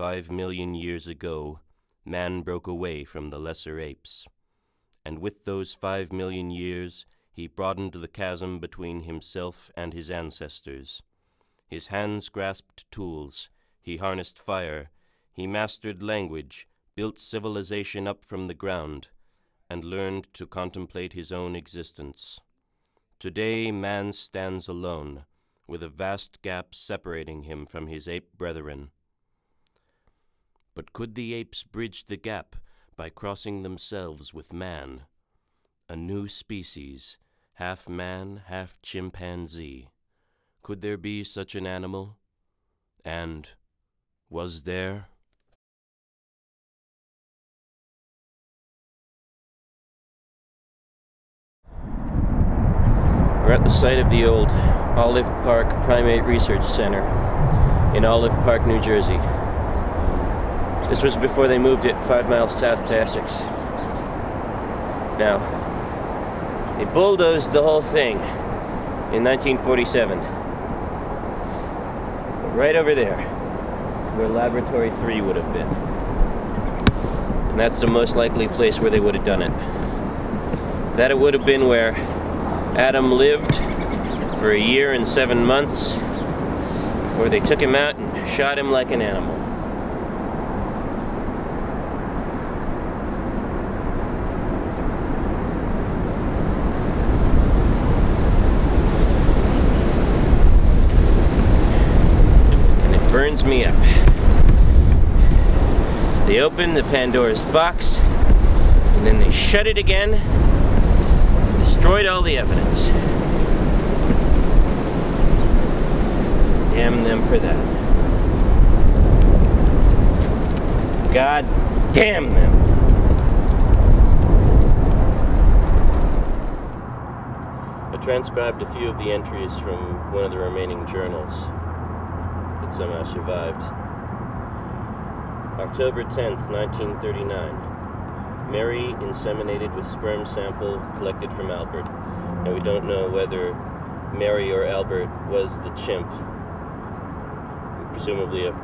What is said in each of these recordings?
5 million years ago, man broke away from the lesser apes. And with those 5 million years, he broadened the chasm between himself and his ancestors. His hands grasped tools, he harnessed fire, he mastered language, built civilization up from the ground, and learned to contemplate his own existence. Today, man stands alone, with a vast gap separating him from his ape brethren. But could the apes bridge the gap by crossing themselves with man? A new species, half man, half chimpanzee. Could there be such an animal? And was there? We're at the site of the old Olive Park Primate Research Center in Olive Park, New Jersey. This was before they moved it 5 miles south to Essex. Now, they bulldozed the whole thing in 1947. Right over there, where Laboratory 3 would have been. And that's the most likely place where they would have done it. That it would have been where Adam lived for 1 year and 7 months before they took him out and shot him like an animal. And it burns me up. They opened the Pandora's box, and then they shut it again, destroyed all the evidence. Damn them for that. God damn them. I transcribed a few of the entries from one of the remaining journals that somehow survived. October 10th, 1939. Mary inseminated with sperm sample collected from Albert. And we don't know whether Mary or Albert was the chimp. Presumably an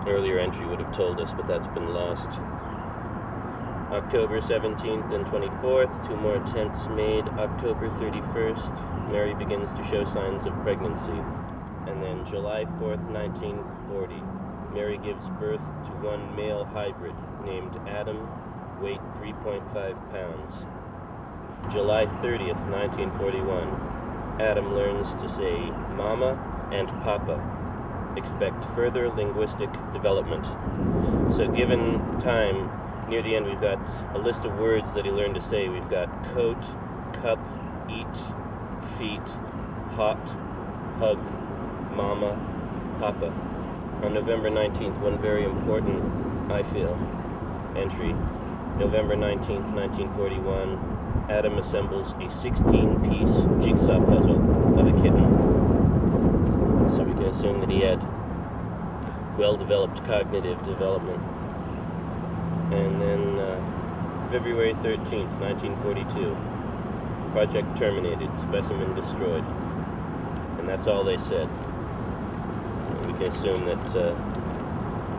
earlier entry would have told us, but that's been lost. October 17th and 24th, 2 more attempts made. October 31st, Mary begins to show signs of pregnancy. And then July 4th, 1940, Mary gives birth to 1 male hybrid named Adam, weight 3.5 pounds. July 30th, 1941, Adam learns to say mama and papa. Expect further linguistic development. So given time, near the end we've got a list of words that he learned to say. We've got coat, cup, eat, feet, hot, hug, mama, papa. On November 19th, one very important, I feel, entry. November 19th, 1941, Adam assembles a 16-piece jigsaw puzzle of a kitten. So we can assume that he had well-developed cognitive development. And then February 13th, 1942, project terminated, specimen destroyed. And that's all they said. And we can assume that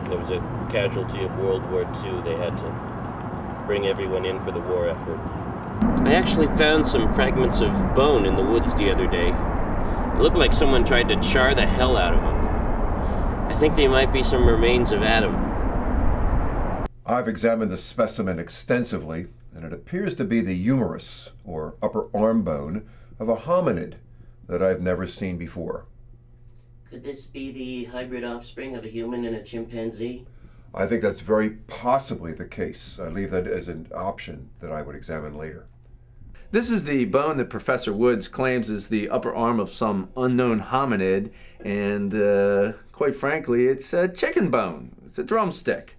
there was a casualty of World War II. They had to bring everyone in for the war effort. I actually found some fragments of bone in the woods the other day. It looked like someone tried to char the hell out of them. I think they might be some remains of Adam. I've examined the specimen extensively, and it appears to be the humerus, or upper arm bone, of a hominid that I've never seen before. Could this be the hybrid offspring of a human and a chimpanzee? I think that's very possibly the case. I leave that as an option that I would examine later. This is the bone that Professor Woods claims is the upper arm of some unknown hominid, and quite frankly, it's a chicken bone. It's a drumstick.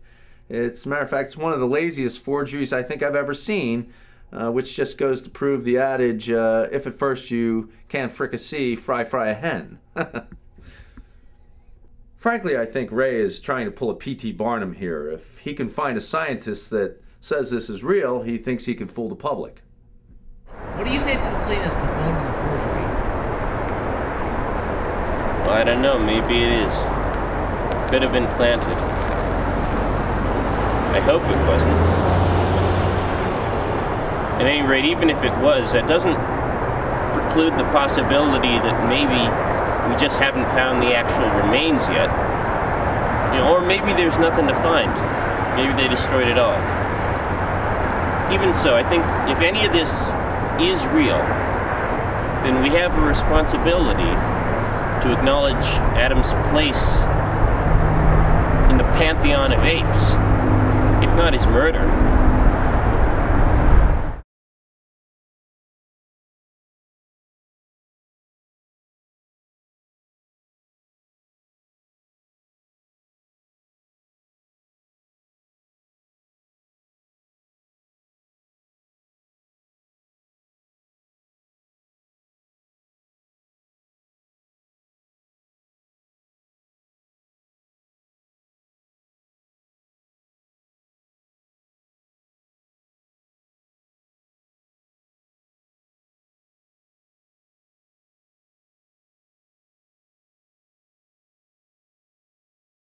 As a matter of fact, it's one of the laziest forgeries I think I've ever seen, which just goes to prove the adage, if at first you can't fricassee, fry a hen. Frankly, I think Ray is trying to pull a P.T. Barnum here. If he can find a scientist that says this is real, he thinks he can fool the public. What do you say to the claim that the bone is a forgery? Well, I don't know. Maybe it is. Could have been planted. I hope it wasn't. At any rate, even if it was, that doesn't preclude the possibility that maybe we just haven't found the actual remains yet. You know, or maybe there's nothing to find. Maybe they destroyed it all. Even so, I think if any of this is real, then we have a responsibility to acknowledge Adam's place in the pantheon of apes, if not his murder.